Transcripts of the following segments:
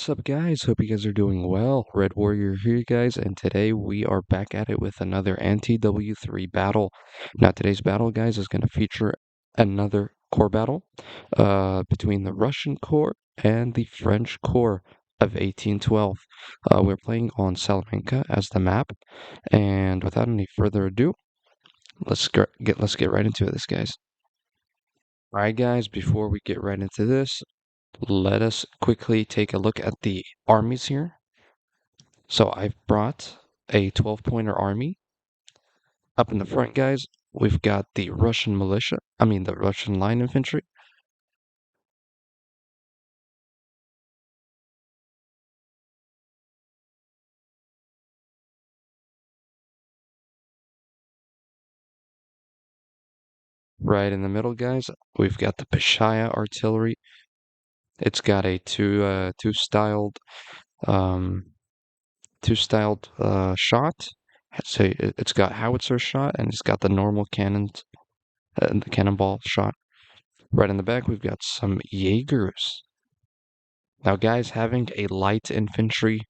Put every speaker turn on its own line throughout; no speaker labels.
What's up, guys? Hope you guys are doing well. Red Warrior here, guys, and today we are back at it with another NTW3 battle. Now, today's battle, guys, is going to feature another core battle between the Russian core and the French core of 1812. We're playing on Salamanca as the map, and without any further ado, let's get right into this, guys. All right, guys, before we get right into this, let us quickly take a look at the armies here. So I've brought a 12-pointer army. Up in the front, guys, we've got the Russian militia, the Russian line infantry. Right in the middle, guys, we've got the Pashaya artillery. It's got a um, shot. So it's got howitzer shot and it's got the normal cannons and the cannonball shot. Right in the back, we've got some Jaegers. Now, guys, having a light infantry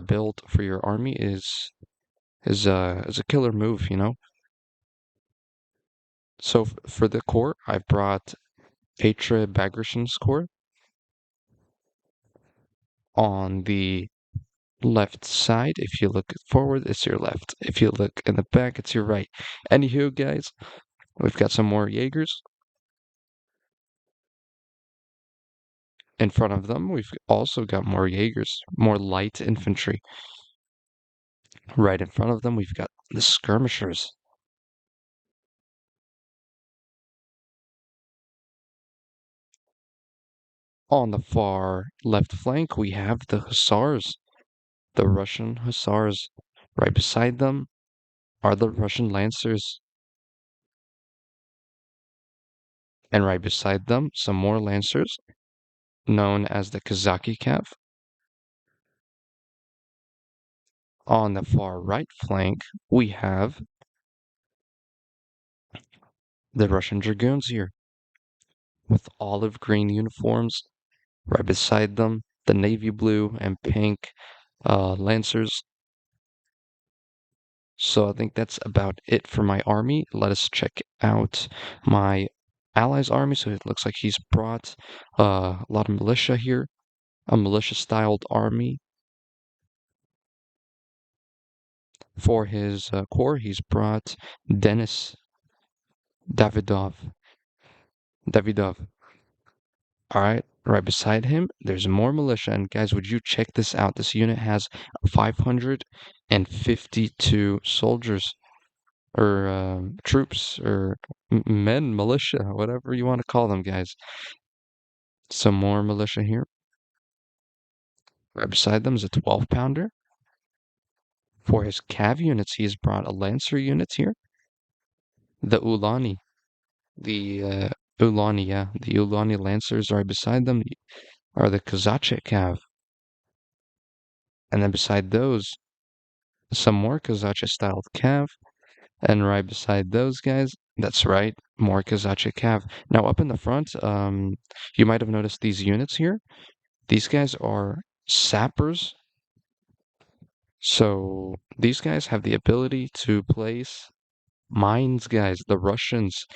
build for your army is a killer move, you know. So for the core, I brought Petra Bagration core. On the left side, if you look forward, it's your left. If you look in the back, it's your right. Anywho, guys, we've got some more Jaegers. In front of them, we've also got more Jaegers, more light infantry. Right in front of them, we've got the skirmishers. On the far left flank, we have the hussars, the Russian hussars. Right beside them are the Russian lancers. And right beside them, some more lancers, known as the Kazaki Cav. On the far right flank, we have the Russian Dragoons here, with olive green uniforms. Right beside them, the navy blue and pink lancers. So I think that's about it for my army. Let us check out my allies' army. So it looks like he's brought a lot of militia here, a militia-styled army. For his core, he's brought Denis Davidov. All right, right beside him, there's more militia. And guys, would you check this out? This unit has 552 soldiers or troops or men, militia, whatever you want to call them, guys. Some more militia here. Right beside them is a 12-pounder. For his cav units, he has brought a lancer unit here. The Ulani. The Ulani, yeah. The Ulani lancers right beside them are the Kazachek cav. And then beside those, some more Kazachek-styled cav. And right beside those guys, that's right, more Kazachek cav. Now up in the front, you might have noticed these units here. These guys are sappers. So these guys have the ability to place mines, guys. The Russians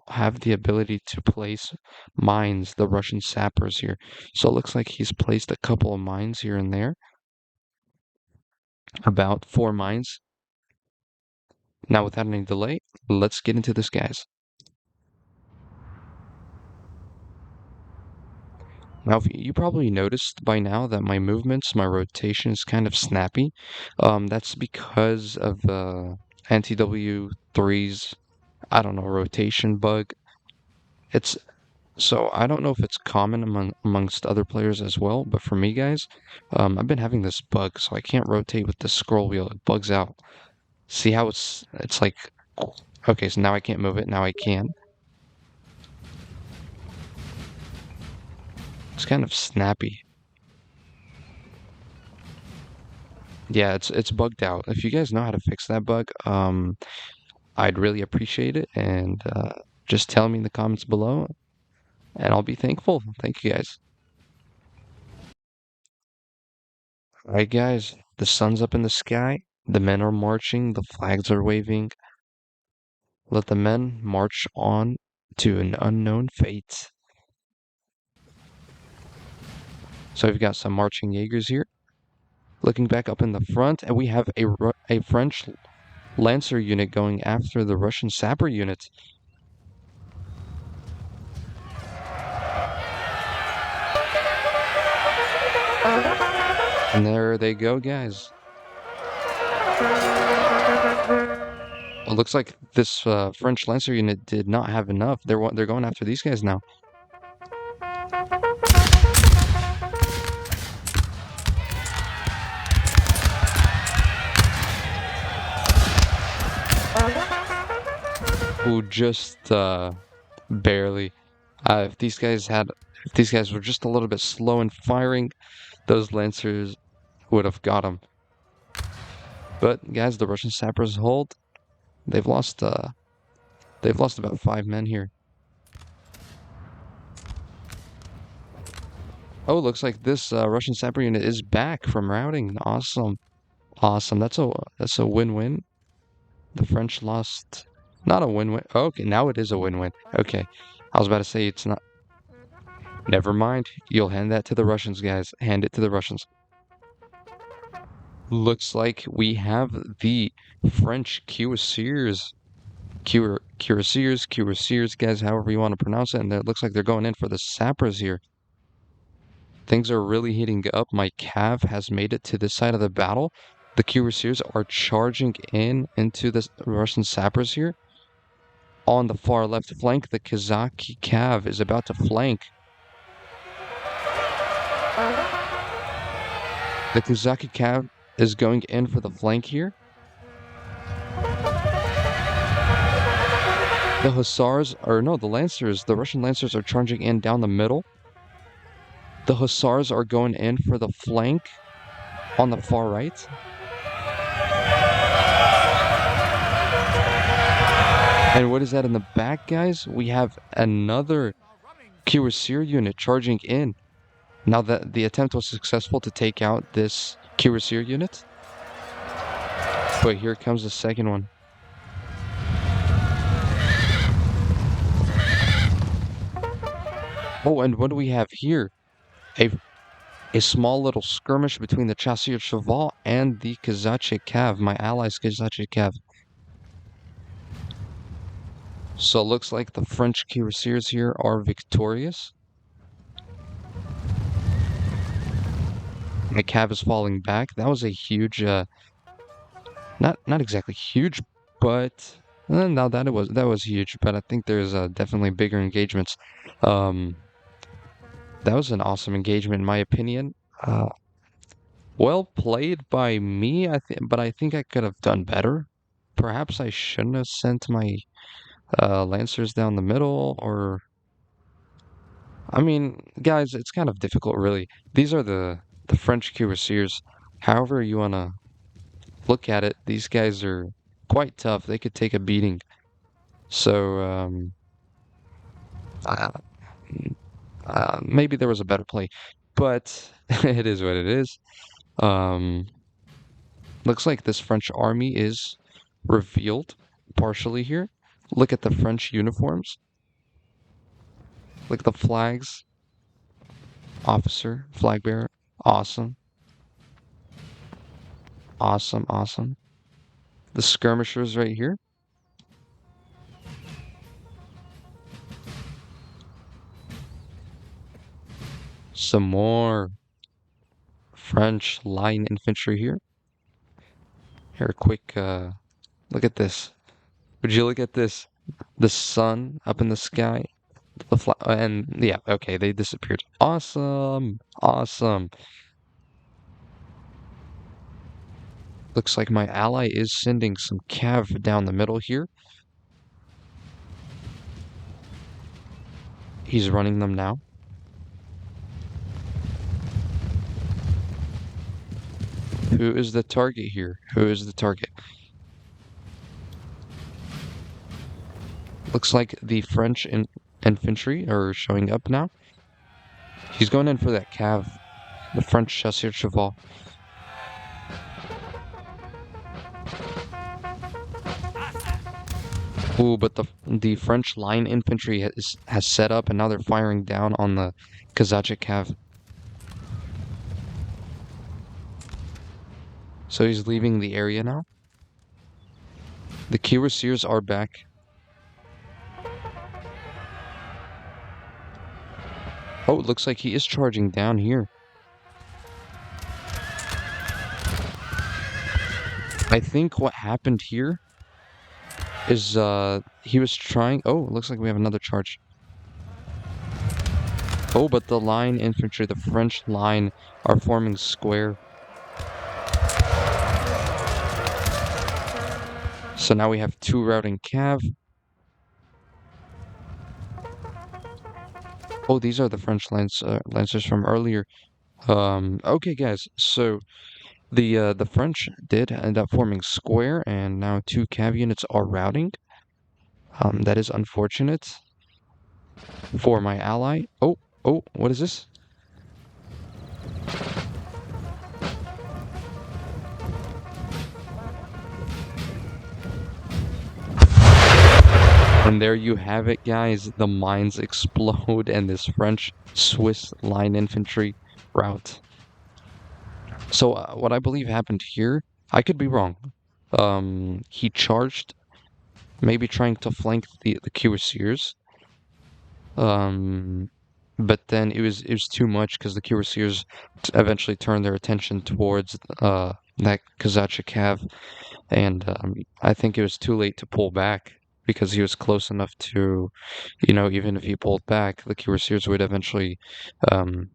have the ability to place mines, the Russian sappers here. So it looks like he's placed a couple of mines here and there. About 4 mines. Now, without any delay, let's get into this, guys. Now, you probably noticed by now that my movements, my rotation is kind of snappy. That's because of NTW3's, I don't know, rotation bug. It's So I don't know if it's common amongst other players as well, but for me, guys, I've been having this bug, so I can't rotate with the scroll wheel. It bugs out. See how it's like, okay, so now I can't move it. Now I can. It's kind of snappy. Yeah, it's bugged out. If you guys know how to fix that bug, I'd really appreciate it, and just tell me in the comments below, and I'll be thankful. Thank you guys. Alright, guys, the sun's up in the sky, the men are marching, the flags are waving. Let the men march on to an unknown fate. So we've got some marching Jaegers here. Looking back up in the front, and we have a French Lancer unit going after the Russian Sapper unit. And there they go, guys. It looks like this French Lancer unit did not have enough. They're going after these guys now. Who just barely. If these guys were just a little bit slow in firing, those Lancers would have got them. But guys, the Russian sappers hold. They've lost about 5 men here. Oh, looks like this Russian sapper unit is back from routing. Awesome, awesome. That's a win-win. The French lost. Not a win-win. Okay, now it is a win-win. Okay, I was about to say it's not. Never mind. You'll hand that to the Russians, guys. Hand it to the Russians. Looks like we have the French cuirassiers. Cuirassiers, guys, however you want to pronounce it. And it looks like they're going in for the sappers here. Things are really heating up. My cav has made it to this side of the battle. The cuirassiers are charging into the Russian sappers here. On the far left flank, the Kazaki cav is about to flank. The Kazaki cav is going in for the flank here. The Hussars, or no, the Lancers, the Russian Lancers are charging in down the middle. The Hussars are going in for the flank on the far right. And what is that in the back, guys? We have another cuirassier unit charging in. Now that the attempt was successful to take out this cuirassier unit. But here comes the second one. Oh, and what do we have here? A small little skirmish between the Chasseur Cheval and the Kazache Cav, my allies Kazache Cav. So it looks like the French cuirassiers here are victorious. My cav is falling back. That was a huge, not exactly huge, but no, that was huge. But I think there's definitely bigger engagements. That was an awesome engagement in my opinion. Well played by me, but I think I could have done better. Perhaps I shouldn't have sent my Lancers down the middle, or I mean, guys, it's kind of difficult, really. These are the French cuirassiers. However you wanna look at it, these guys are quite tough. They could take a beating. So uh, maybe there was a better play, but it is what it is. Um, Looks like this French army is revealed partially here. Look at the French uniforms. Look at the flags. Officer, flag bearer. Awesome. Awesome, awesome. The skirmishers right here. Some more French line infantry here. Here, a quick look at this. Would you look at this? The sun up in the sky. And yeah, okay, they disappeared. Awesome. Awesome. Looks like my ally is sending some cav down the middle here. He's running them now. Who is the target here? Who is the target? Looks like the French infantry are showing up now. He's going in for that cav. The French Chasseur Cheval. Ooh, but the French line infantry has set up, and now they're firing down on the Kazakh cav. So he's leaving the area now. The cuirassiers are back. Oh, it looks like he is charging down here. I think what happened here is he was trying. Oh, it looks like we have another charge. Oh, but the line infantry, the French line, are forming square. So now we have two routing cav. Oh, these are the French lancers from earlier. Okay, guys. So the French did end up forming square, and now two cav units are routing. That is unfortunate for my ally. Oh, what is this? And there you have it, guys. The mines explode, and this French Swiss line infantry rout. So what I believe happened here, I could be wrong. He charged, maybe trying to flank the cuirassiers. But then it was too much because the cuirassiers eventually turned their attention towards that Kazakh cav, and I think it was too late to pull back because he was close enough to, even if he pulled back, the cuirassiers would eventually um,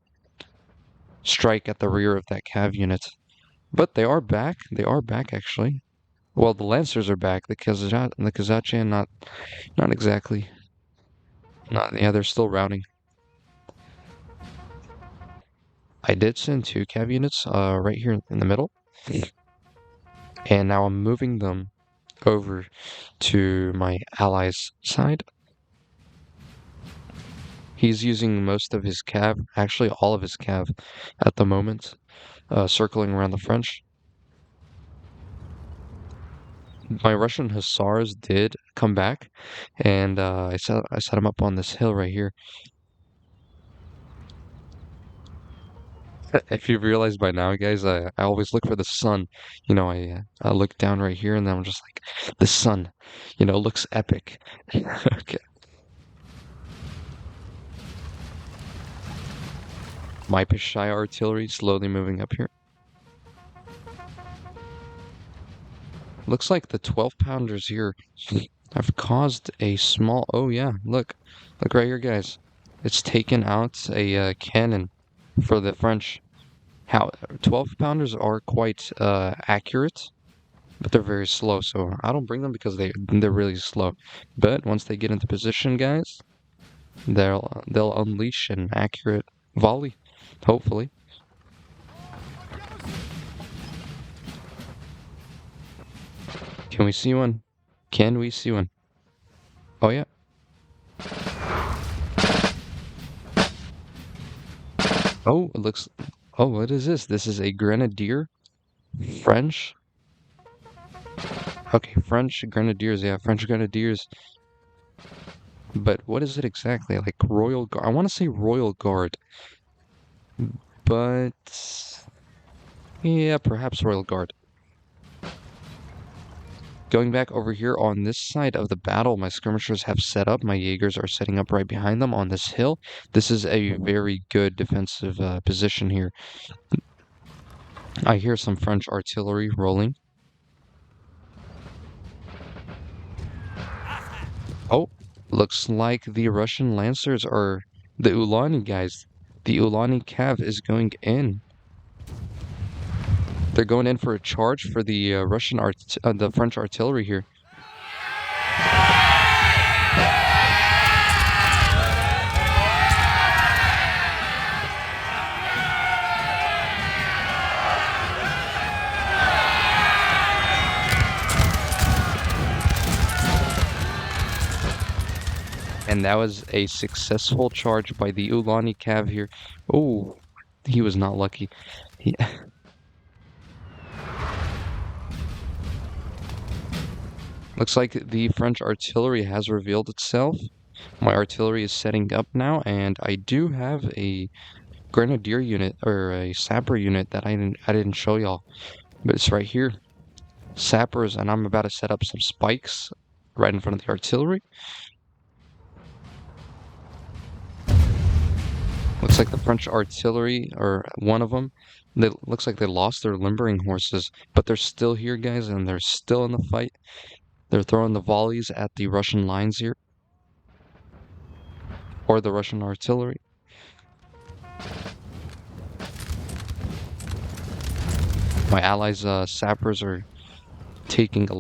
strike at the rear of that cav unit. But they are back. They are back actually. Well, the Lancers are back. The Kazachian not exactly. Not yeah, they're still routing. I did send two cav units right here in the middle. And now I'm moving them over to my ally's side. He's using most of his cav, actually all of his cav at the moment, circling around the French. My Russian hussars did come back, and I set them up on this hill right here. If you've realized by now, guys, I always look for the sun. I look down right here, and then I'm just like, the sun, looks epic. Okay. My Peshai artillery slowly moving up here. Looks like the 12 pounders here have caused a small. Oh yeah, look right here, guys. It's taken out a cannon for the French. How 12 pounders are quite accurate, but they're very slow. So I don't bring them because they're really slow. But once they get into position, guys, they'll unleash an accurate volley, hopefully. Can we see one? Can we see one? Oh yeah. Oh, it looks. Oh, what is this? This is a grenadier, French. Okay, French grenadiers. Yeah, French grenadiers. But what is it exactly? Like Royal Guard? I want to say Royal Guard, but yeah, perhaps Royal Guard. Going back over here on this side of the battle, my skirmishers have set up. My Jaegers are setting up right behind them on this hill. This is a very good defensive position here. I hear some French artillery rolling. Oh, looks like the Russian Lancers are the Ulani guys. The Ulani Cav is going in. They're going in for a charge for the the French artillery here. And that was a successful charge by the Ulani Cav here. Oh, he was not lucky. He Looks like the French artillery has revealed itself. My artillery is setting up now, and I do have a grenadier unit or a sapper unit that I didn't show y'all, but it's right here. Sappers, and I'm about to set up some spikes right in front of the artillery. Looks like the French artillery, or one of them, looks like they lost their limbering horses, but they're still here, guys, and they're still in the fight. They're throwing the volleys at the Russian lines here, or the Russian artillery. My allies' sappers are taking a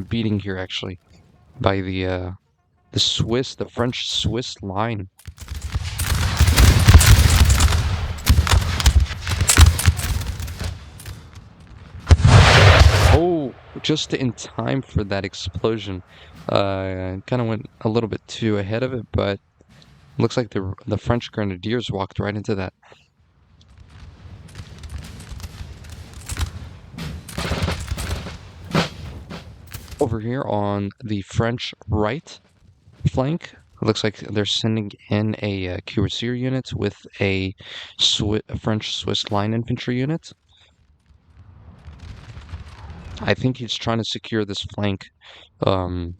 beating here, actually, by the French Swiss line. Oh, just in time for that explosion. Kind of went a little bit too ahead of it, but looks like the French grenadiers walked right into that. Over here on the French right flank, it looks like they're sending in a cuirassier unit with a French Swiss line infantry unit. I think he's trying to secure this flank. As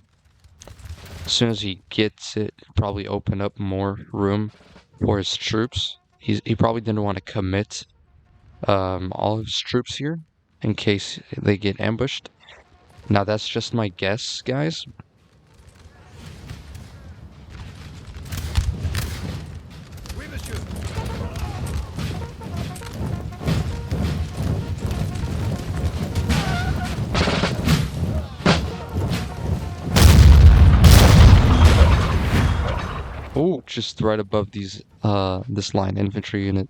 soon as he gets it, probably open up more room for his troops. He probably didn't want to commit all of his troops here in case they get ambushed. Now that's just my guess, guys. Oh, just right above this line infantry unit.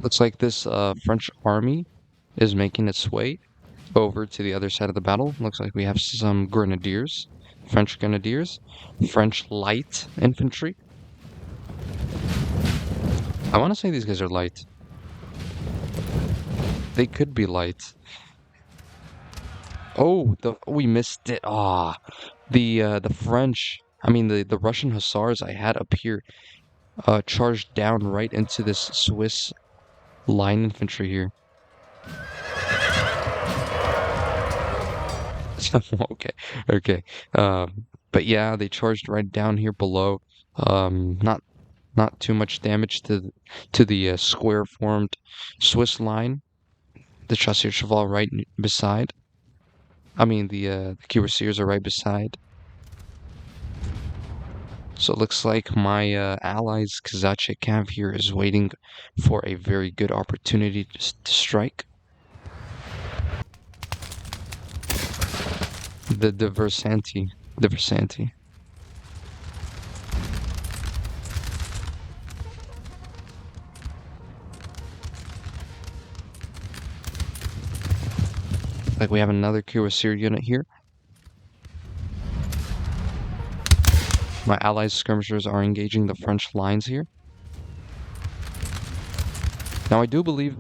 Looks like this French army is making its way over to the other side of the battle. Looks like we have some grenadiers, French grenadiers, French light infantry. I want to say these guys are light. They could be light. Oh, we missed it. Ah, the French. I mean the Russian hussars I had up here charged down right into this Swiss line infantry here. Okay, okay. But yeah, they charged right down here below. Not too much damage to the square formed Swiss line. The Chasseurs Cheval right beside. I mean the cuirassiers are right beside. So it looks like my allies Kazache Cav here is waiting for a very good opportunity to strike. The Versanti. Like we have another cuirassier unit here. My allies skirmishers are engaging the French lines here. Now I do believe,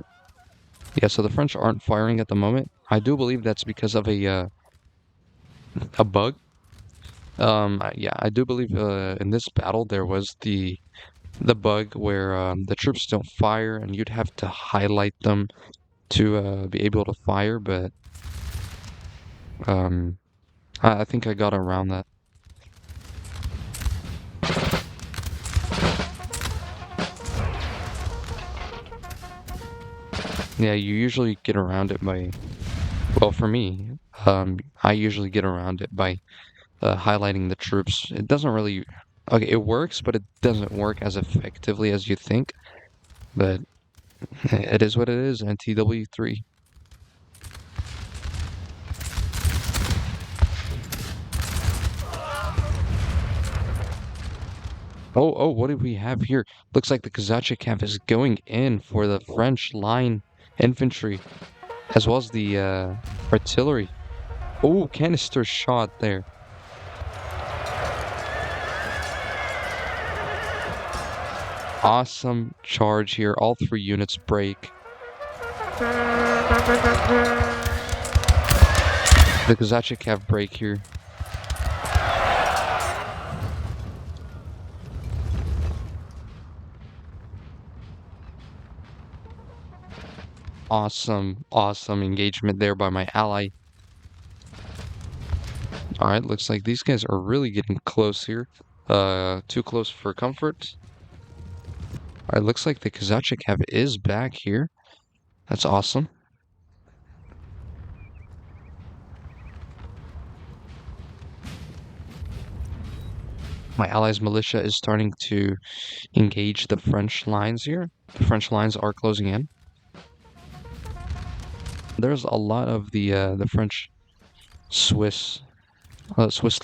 yeah, so the French aren't firing at the moment. I do believe that's because of a bug. Yeah, I do believe in this battle there was the bug where the troops don't fire and you'd have to highlight them to be able to fire, but I think I got around that. Yeah, you usually get around it by, well, for me, I usually get around it by highlighting the troops. It doesn't really, okay, it works, but it doesn't work as effectively as you think. But it is what it is, NTW3. Oh, what do we have here? Looks like the Kazachev is going in for the French line infantry, as well as the artillery. Oh, canister shot there. Awesome charge here. All three units break. The Kozachik have break here. Awesome, awesome engagement there by my ally. Alright, looks like these guys are really getting close here. Too close for comfort. Alright, looks like the Kozachik have is back here. That's awesome. My allies' militia is starting to engage the French lines here. The French lines are closing in. There's a lot of the French Swiss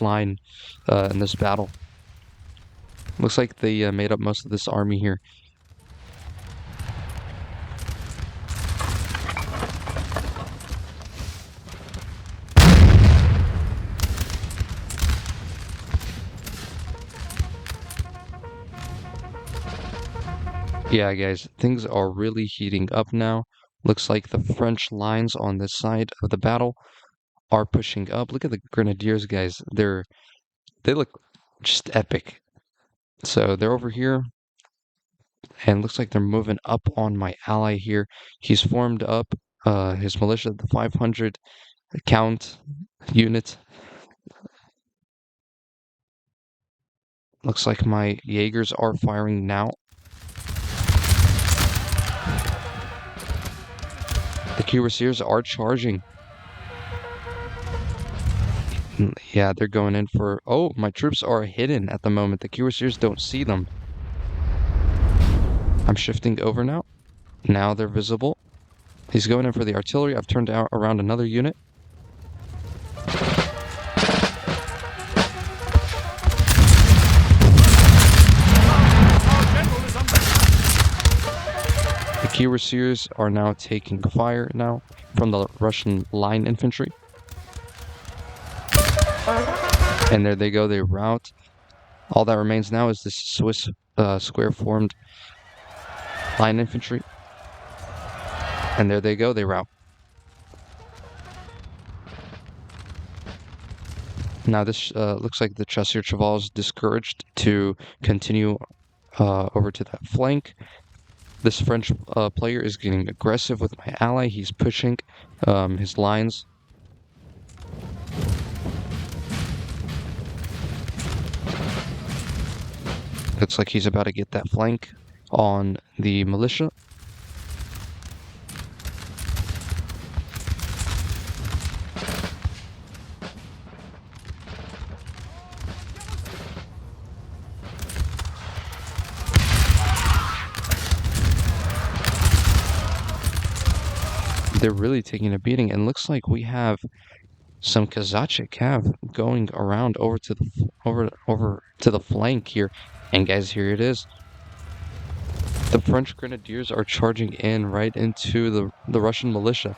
line in this battle. Looks like they made up most of this army here. Yeah, guys, things are really heating up now. Looks like the French lines on this side of the battle are pushing up. Look at the grenadiers, guys. They look just epic. So they're over here, and looks like they're moving up on my ally here. He's formed up his militia, the 500 count unit. Looks like my Jaegers are firing now. The cuirassiers are charging. Yeah, they're going in for... Oh, my troops are hidden at the moment. The cuirassiers don't see them. I'm shifting over now. Now they're visible. He's going in for the artillery. I've turned out around another unit. The cuirassiers are now taking fire now from the Russian line infantry. And there they go, they rout. All that remains now is this Swiss square-formed line infantry. And there they go, they rout. Now this looks like the Chasseur Cheval is discouraged to continue over to that flank. This French player is getting aggressive with my ally. He's pushing his lines. Looks like he's about to get that flank on the militia. They're really taking a beating, and looks like we have some Kozachik cav going around over to the flank here. And guys, here it is. The French grenadiers are charging in right into the Russian militia.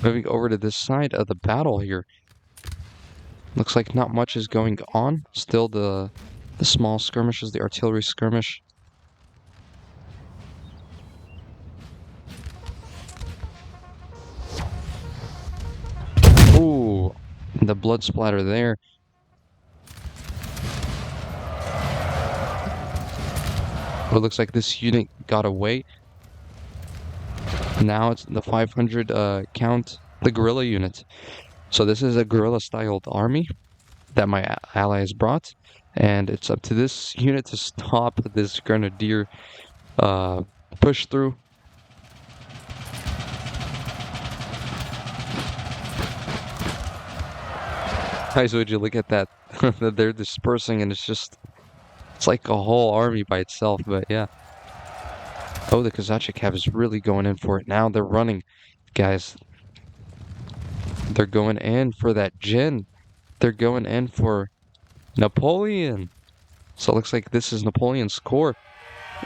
Moving over to this side of the battle here. Looks like not much is going on. Still the small skirmishes, the artillery skirmish. Ooh, the blood splatter there. It looks like this unit got away. Now it's the 500 count, the guerrilla unit. So this is a guerrilla-styled army that my allies brought, and it's up to this unit to stop this grenadier push through. Guys, would you look at that? They're dispersing, and it's like a whole army by itself, but yeah. Oh, the Kozachik cav is really going in for it now. They're running, guys. They're going in for that gin. They're going in for Napoleon. So it looks like this is Napoleon's corps.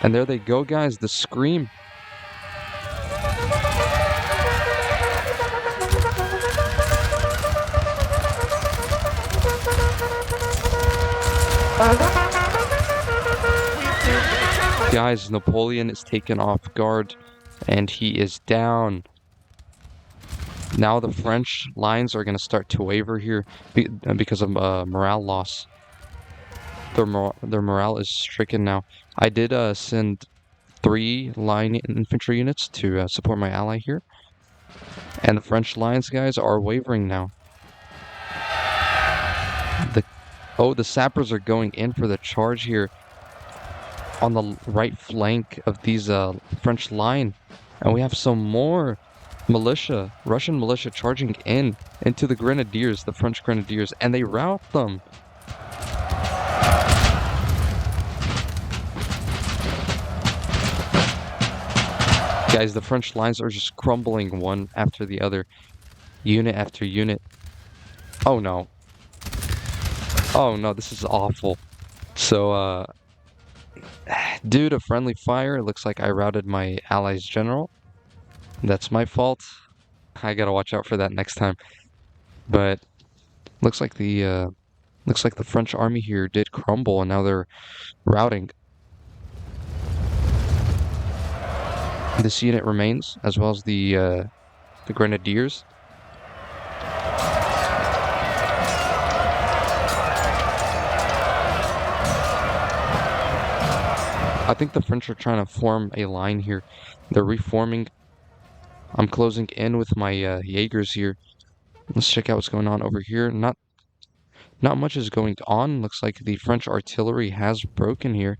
And there they go, guys. The scream. Guys, Napoleon is taken off guard, and he is down. Now the French lines are going to start to waver here because of morale loss. Their morale is stricken now. I did send 3 line infantry units to support my ally here. And the French lines, guys, are wavering now. The sappers are going in for the charge here on the right flank of these French line. And we have some more militia, Russian militia charging into the grenadiers, the French grenadiers, and they rout them. Guys, the French lines are just crumbling one after the other, unit after unit. Oh no. Oh no, this is awful. So, due to friendly fire, it looks like I routed my allies' general. That's my fault. I gotta watch out for that next time. But looks like the French army here did crumble, and now they're routing. This unit remains, as well as the grenadiers. I think the French are trying to form a line here. They're reforming. I'm closing in with my Jaegers here. Let's check out what's going on over here. Not much is going on. Looks like the French artillery has broken here.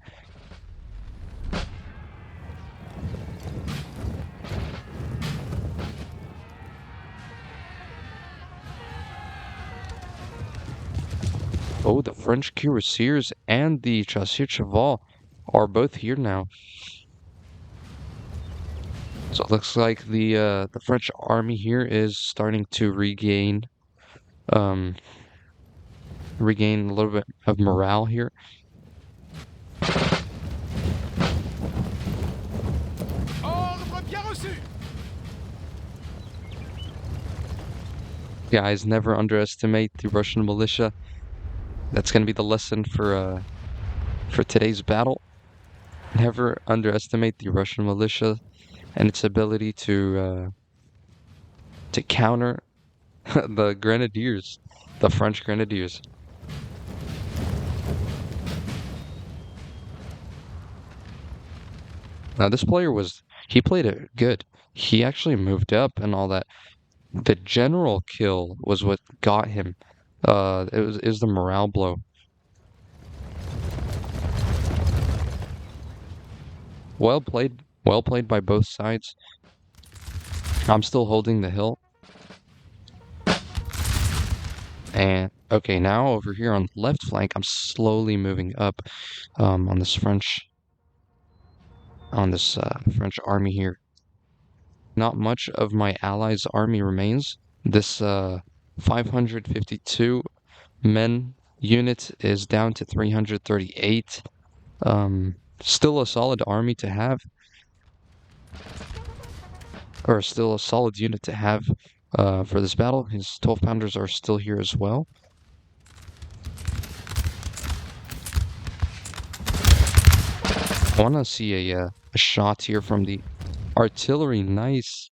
Oh, the French cuirassiers and the chasseurs cheval are both here now. So it looks like the French army here is starting to regain a little bit of morale here. Guys, never underestimate the Russian militia. That's going to be the lesson for today's battle. Never underestimate the Russian militia and its ability to counter the grenadiers, the French grenadiers. Now this player he played it good. He actually moved up and all that. The general kill was what got him. It was the morale blow. Well played by both sides. I'm still holding the hill. And okay, now over here on the left flank, I'm slowly moving up on this French army here. Not much of my allies' army remains. This 552 men unit is down to 338. Still a solid army to have, or still a solid unit to have for this battle. His 12 pounders are still here as well. I want to see a shot here from the artillery. Nice.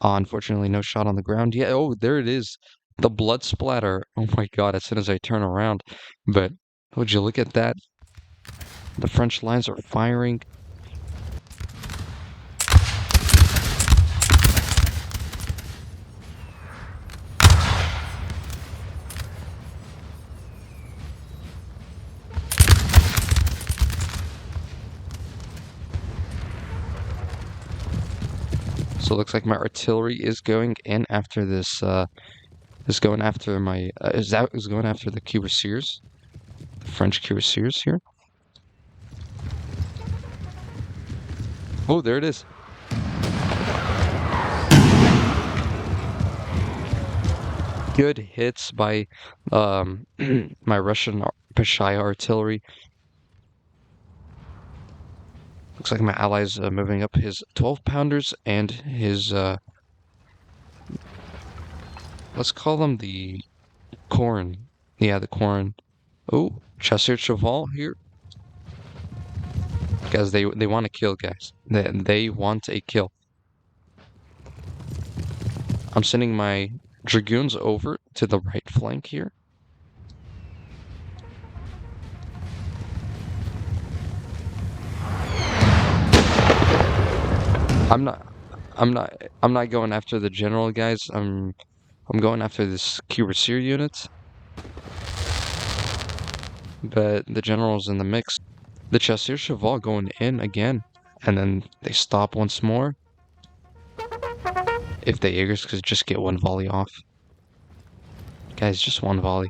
Unfortunately, no shot on the ground yet. Oh, there it is. The blood splatter. Oh my god, as soon as I turn around. But would you look at that? The French lines are firing. So it looks like my artillery is going in after this. Is going after my. Is going after the cuirassiers, the French cuirassiers here. Oh, there it is. Good hits by my Russian Pashaya artillery. Looks like my allies moving up his 12 pounders and his let's call them the corn. Yeah, the Corn. Oh, Chasseur Cheval here. Guys, they want to kill, guys. They want a kill. I'm sending my Dragoons over to the right flank here. I'm not I'm not going after the general, guys. I'm going after this cuirassier unit. But the general's in the mix. The Chasseur Cheval going in again. And then they stop once more. If the Jaegers could just get one volley off. Guys, just one volley.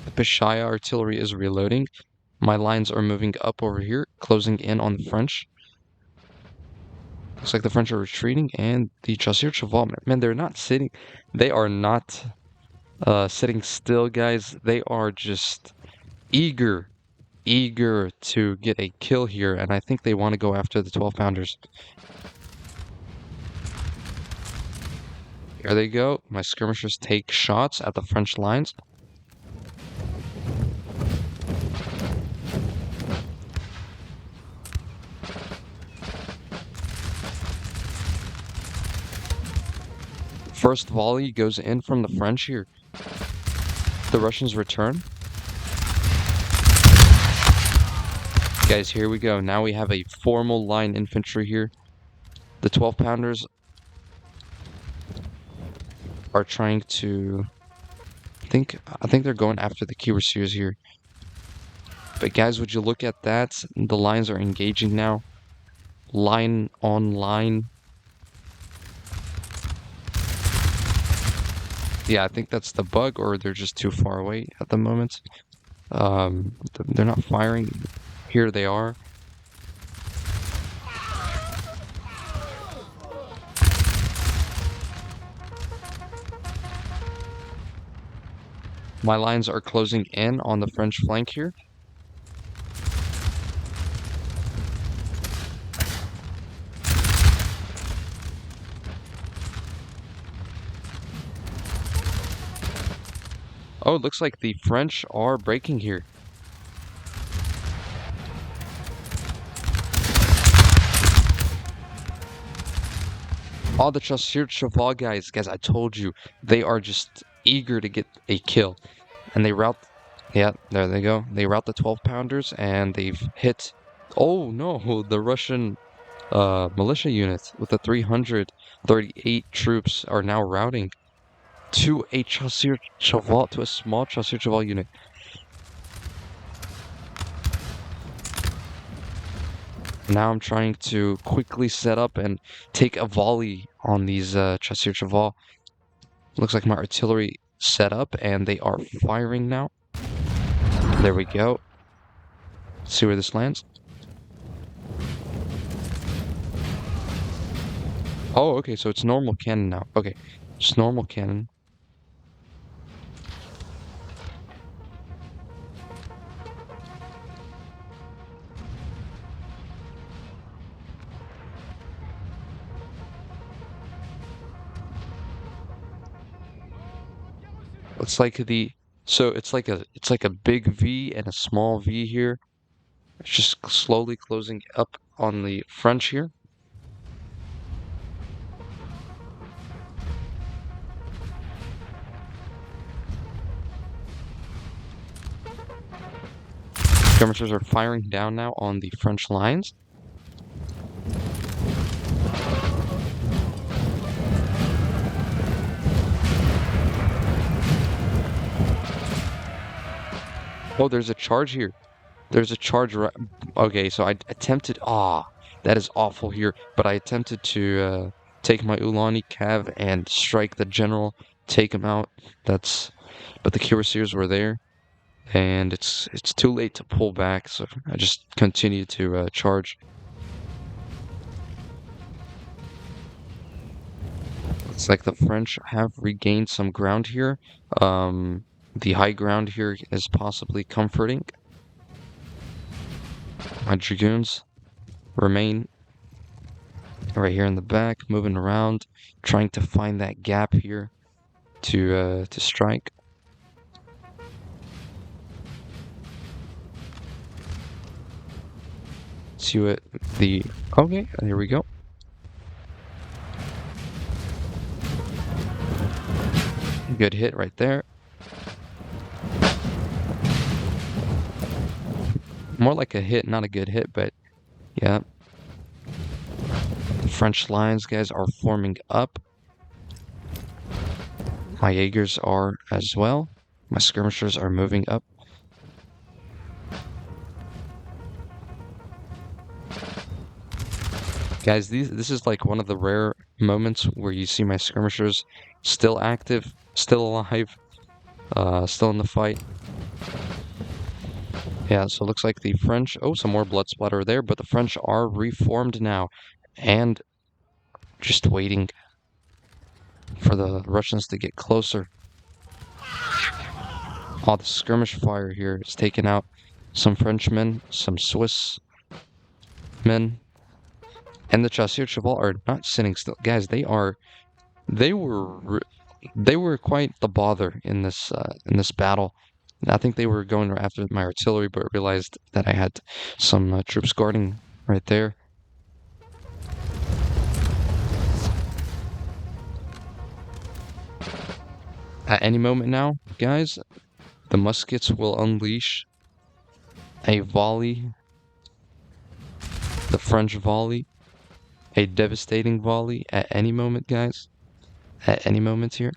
The Peshaya artillery is reloading. My lines are moving up over here, closing in on the French. Looks like the French are retreating, and the Chasseur Cheval, man, they're not sitting. They are not sitting still, guys. They are just eager to get a kill here, and I think they want to go after the 12-pounders. Here they go. My skirmishers take shots at the French lines. First volley goes in from the French here. The Russians return. Guys, here we go. Now we have a formal line infantry here. The 12-pounders are trying to... I think they're going after the cuirassiers here. But guys, would you look at that? The lines are engaging now. Line on line. Yeah, I think that's the bug, or they're just too far away at the moment. They're not firing. Here they are. My lines are closing in on the French flank here. Oh, it looks like the French are breaking here. All the Chasseur Cheval guys, I told you, they are just eager to get a kill. And they route, yeah, there they go. They route the 12-pounders, and they've hit, oh no, the Russian militia units with the 338 troops are now routing to a Chasseur Cheval, to a small Chasseur Cheval unit. Now I'm trying to quickly set up and take a volley on these Chasseur Cheval. Looks like my artillery set up, and they are firing now. There we go. Let's see where this lands. Oh, okay, so it's normal cannon now. Okay, just normal cannon. It's like it's like a big V and a small V here. It's just slowly closing up on the French here. Skirmishers are firing down now on the French lines. Oh, there's a charge here. There's a charge. Okay, so I attempted. That is awful here. But I attempted to take my Ulani Cav and strike the general, take him out. But the cuirassiers were there, and it's too late to pull back. So I just continued to charge. It's like the French have regained some ground here. The high ground here is possibly comforting. My dragoons remain right here in the back, moving around, trying to find that gap here to strike. See what the... Okay, here we go. Good hit right there. More like a hit, not a good hit, but yeah. The French lines, guys, are forming up. My Jaegers are as well. My skirmishers are moving up. Guys, this is like one of the rare moments where you see my skirmishers still active, still alive, still in the fight. Yeah, so it looks like the French... Oh, some more blood splatter there, but the French are reformed now. And just waiting for the Russians to get closer. Oh, the skirmish fire here is taking out some Frenchmen, some Swiss men. And the Chasseurs Cheval are not sitting still. Guys, they were quite the bother in this battle. I think they were going after my artillery, but realized that I had some troops guarding right there. At any moment now, guys, the muskets will unleash a volley, the French volley, a devastating volley at any moment, guys. At any moment here.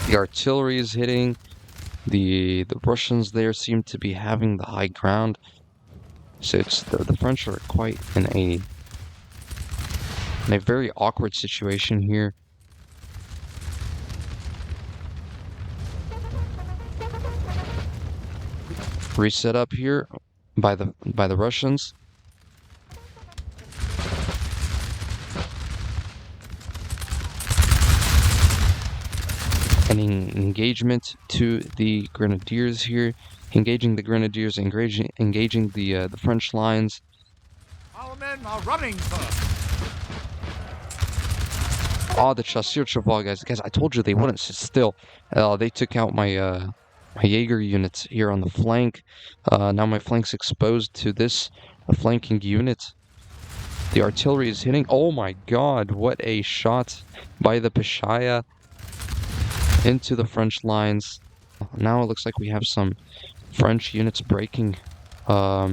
The artillery is hitting. The Russians there seem to be having the high ground. So it's the French are quite in a very awkward situation here. Reset up here by the Russians. An engagement to the Grenadiers here, engaging the Grenadiers, engaging the French lines.
Our men are running, sir.
Oh, the Chasseurs Cheval, guys. Guys, I told you they wouldn't sit still. They took out my my Jaeger units here on the flank. Now my flank's exposed to this flanking unit. The artillery is hitting. Oh my god, what a shot by the Pashaya into the French lines. Now it looks like we have some French units breaking. Oh,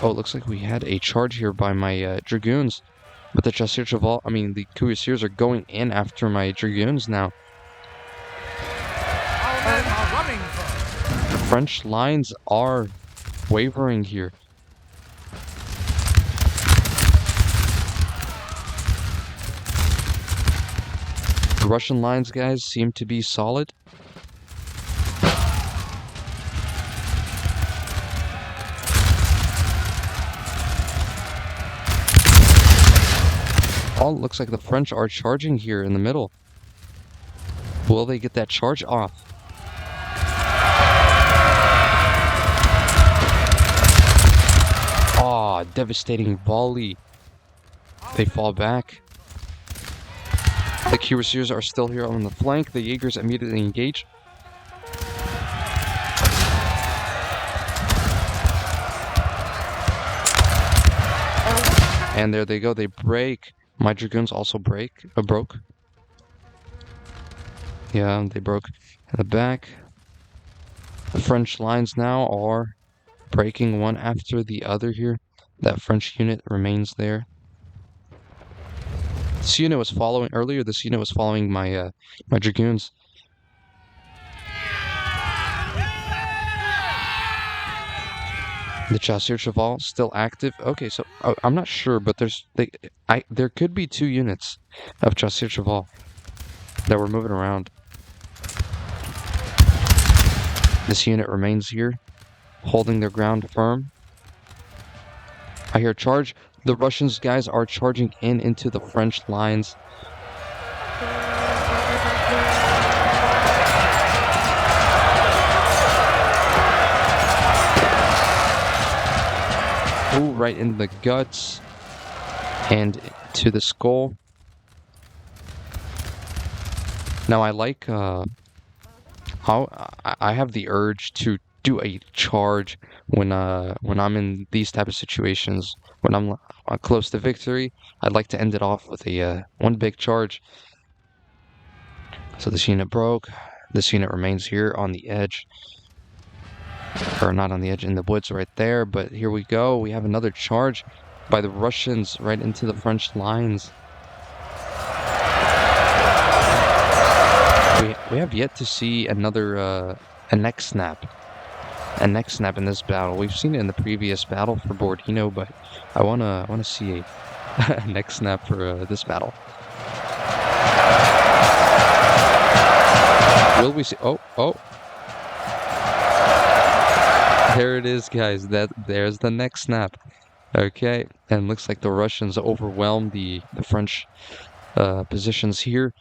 it looks like we had a charge here by my dragoons. But the Chasseurs Cheval, I mean, the cuirassiers are going in after my dragoons now.
Our men are running, sir.
The French lines are wavering here. The Russian lines, guys, seem to be solid. Oh, it looks like the French are charging here in the middle. Will they get that charge off? Ah, devastating volley. They fall back. The cuirassiers are still here on the flank. The Jaegers immediately engage. And there they go. They break. My dragoons also broke. Yeah, they broke in the back. The French lines now are breaking one after the other here. That French unit remains there. This unit was following earlier. This unit was following my my dragoons. The Chasseurs Cheval still active. Okay, so I'm not sure, but there could be 2 units of Chasseurs Cheval that were moving around. This unit remains here, holding their ground firm. I hear charge. The Russians guys are charging in into the French lines. Ooh, right in the guts and to the skull. Now I like how I have the urge to do a charge when I'm in these type of situations. When I'm close to victory, I'd like to end it off with a one big charge. So this unit broke. This unit remains here on the edge. Or not on the edge, in the woods right there. But here we go. We have another charge by the Russians right into the French lines. We have yet to see another a neck snap. A neck snap in this battle. We've seen it in the previous battle for Borodino, but I wanna see a neck snap for this battle. Will we see? Oh, there it is, guys. There's the neck snap. Okay, and looks like the Russians overwhelmed the French positions here.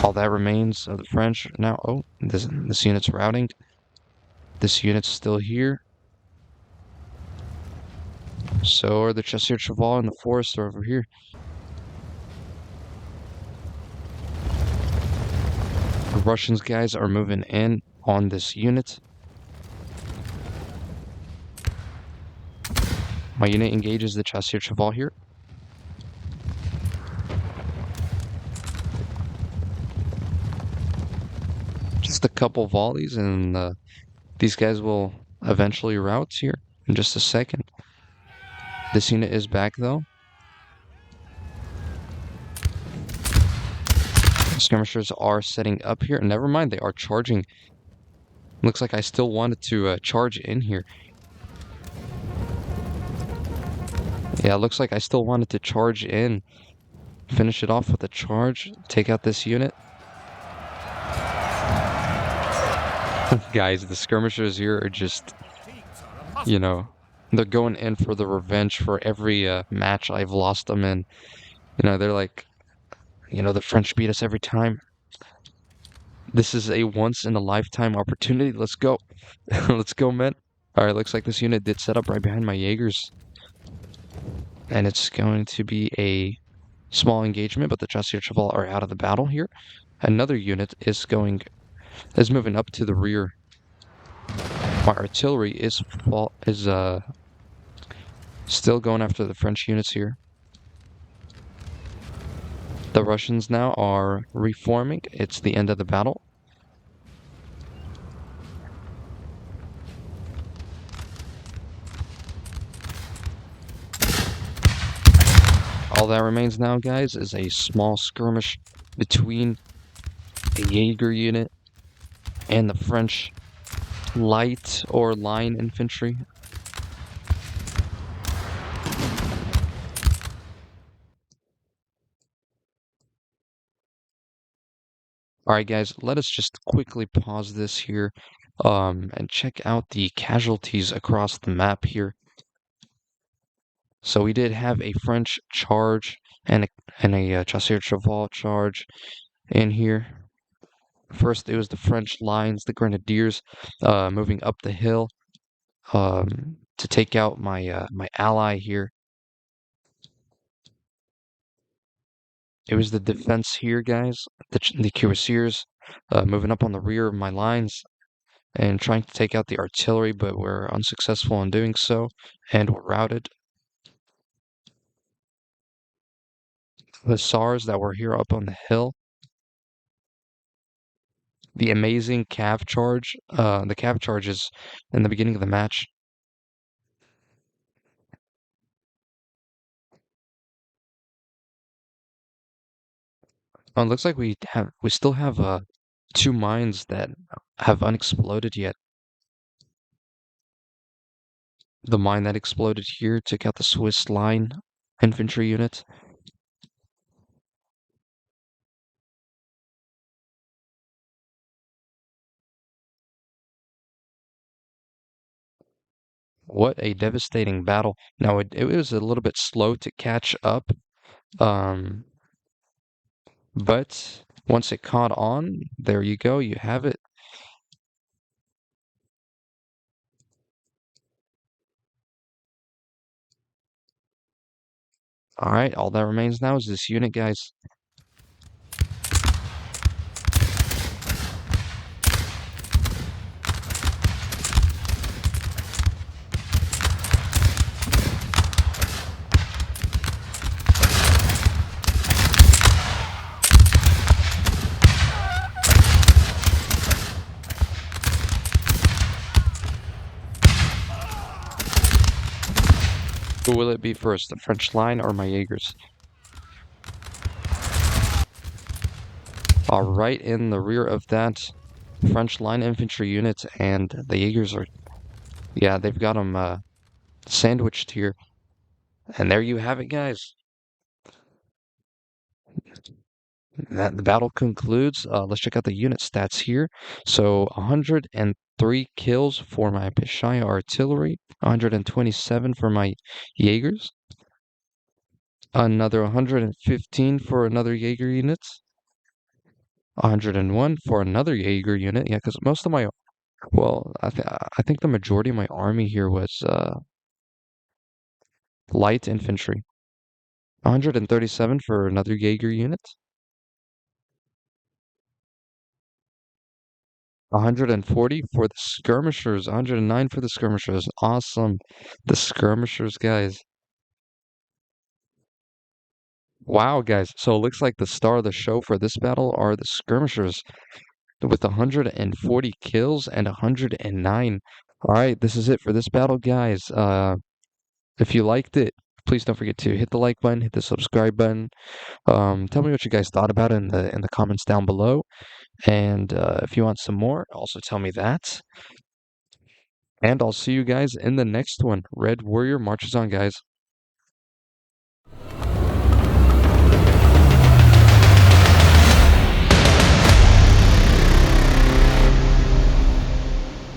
All that remains of the French now. Oh, this unit's routing. This unit's still here. So are the Chasseurs Cheval and the Forest are over here. The Russians guys are moving in on this unit. My unit engages the Chasseurs Cheval here. Just a couple volleys and these guys will eventually rout here in just a second. This unit is back though. Skirmishers are setting up here. Never mind, they are charging. Looks like I still wanted to charge in here. Yeah, looks like I still wanted to charge in. Finish it off with a charge. Take out this unit. Guys, the skirmishers here are just, you know, they're going in for the revenge for every match I've lost them in. You know, they're like, you know, the French beat us every time. This is a once in a lifetime opportunity. Let's go. Let's go, men. Alright, looks like this unit did set up right behind my Jaegers. And it's going to be a small engagement, but the Chasseurs Cheval are out of the battle here. Another unit is moving up to the rear. My artillery is still going after the French units here. The Russians now are reforming. It's the end of the battle. All that remains now, guys, is a small skirmish between the Jaeger unit and the French light or line infantry. Alright guys, let us just quickly pause this here and check out the casualties across the map here. So we did have a French charge and a Chasseurs Cheval charge in here. First, it was the French lines, the Grenadiers, moving up the hill to take out my ally here. It was the defense here, guys. The cuirassiers moving up on the rear of my lines and trying to take out the artillery, but we're unsuccessful in doing so, and were routed. The SARs that were here up on the hill. The amazing cav charge. The cav charges in the beginning of the match. Oh, it looks like we still have two mines that have unexploded yet. The mine that exploded here took out the Swiss line infantry unit. What a devastating battle. Now, it was a little bit slow to catch up, um, but once it caught on, there you go, you have it. All right, all that remains now is this unit, guys. Who will it be first, the French line or my Jaegers? Right in the rear of that French line infantry unit, and the Jaegers are, yeah, they've got them sandwiched here. And there you have it, guys. That the battle concludes. Let's check out the unit stats here. So 103 kills for my Peshaya artillery, 127 for my Jaegers, another 115 for another Jaeger unit, 101 for another Jaeger unit. Yeah, because most of my, well, I think the majority of my army here was light infantry. 137 for another Jaeger unit, 140 for the skirmishers, 109 for the skirmishers. Awesome. The skirmishers, guys. Wow, guys. So it looks like the star of the show for this battle are the skirmishers with 140 kills and 109. All right, this is it for this battle, guys. If you liked it, please don't forget to hit the like button, hit the subscribe button. Tell me what you guys thought about it in the comments down below. And if you want some more, also tell me that. And I'll see you guys in the next one. Red Warrior marches on, guys.